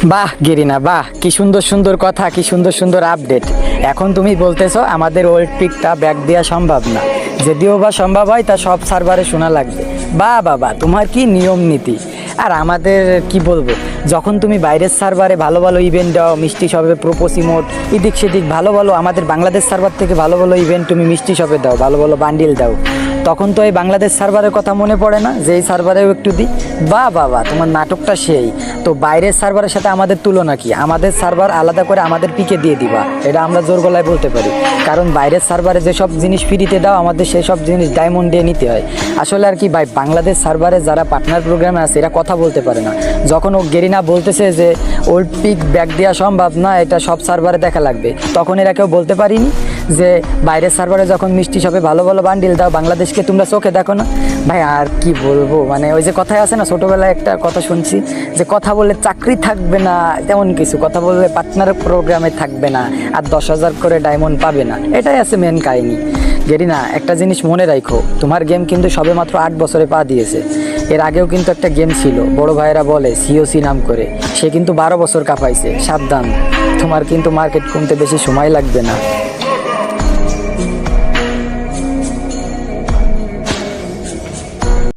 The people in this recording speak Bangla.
বাহ গেরিনা, বাহ, কি সুন্দর সুন্দর কথা, কি সুন্দর সুন্দর আপডেট। এখন তুমি বলতেছো আমাদের ওল্ড পিকটা ব্যাক দেওয়া সম্ভব না, যদিও বা সম্ভব হয় তা সব সার্ভারে শোনা লাগবে। বাহ বাবা, তোমার কি নিয়ম নীতি। আর আমাদের কি বলবো, যখন তুমি বাইরের সার্ভারে ভালো ভালো ইভেন্ট দাও, মিষ্টি শপে প্রোপোস ইমোট এদিক সেদিক ভালো ভালো, আমাদের বাংলাদেশ সার্ভার থেকে ভালো ভালো ইভেন্ট তুমি মিষ্টি শপে দাও, ভালো ভালো বান্ডিল দাও, তখন তো এই বাংলাদেশ সার্ভারের কথা মনে পড়ে না যে এই সার্ভারেও একটু দিই। বাহ বাবা, তোমার নাটকটা সেই। তো বাইরের সার্ভারের সাথে আমাদের তুলনা কি? আমাদের সার্ভার আলাদা করে আমাদের পিকে দিয়ে দিবা, এটা আমরা জোর গলায় বলতে পারি। কারণ বাইরের সার্ভারে যেসব জিনিস ফ্রিতে দাও, আমাদের সেই সব জিনিস ডায়মন্ড দিয়ে নিতে হয়। আসলে আর কি ভাই, বাংলাদেশ সার্ভারে যারা পার্টনার প্রোগ্রামে আছে এরা কথা বলতে পারে না। যখন ও গেরিনা বলতেছে যে ওল্ড পিক ব্যাক দেওয়া সম্ভব না, এটা সব সার্ভারে দেখা লাগবে, তখন এরা কেউ বলতে পারিনি যে বাইরের সার্ভারে যখন মিষ্টি শপে ভালো ভালো বান্ডিল দাও, বাংলাদেশকে তোমরা চোখে দেখো না। ভাই আর কি বলবো, মানে ওই যে কথায় আছে না, ছোটোবেলায় একটা কথা শুনছি যে কথা বললে চাকরি থাকবে না, তেমন কিছু, কথা বললে পার্টনার প্রোগ্রামে থাকবে না, আর 10,000 করে ডায়মন্ড পাবে না, এটাই আছে মেন কাহিনী। গেরিনা, একটা জিনিস মনে রাখো, তোমার গেম কিন্তু সবে মাত্র 8 বছরে পা দিয়েছে। এর আগেও কিন্তু একটা গেম ছিল, বড় ভাইয়েরা বলে সিওসি নাম করে, সে কিন্তু 12 বছর কাঁপাইছে। সাবধান, তোমার কিন্তু মার্কেট কমতে বেশি সময় লাগবে না।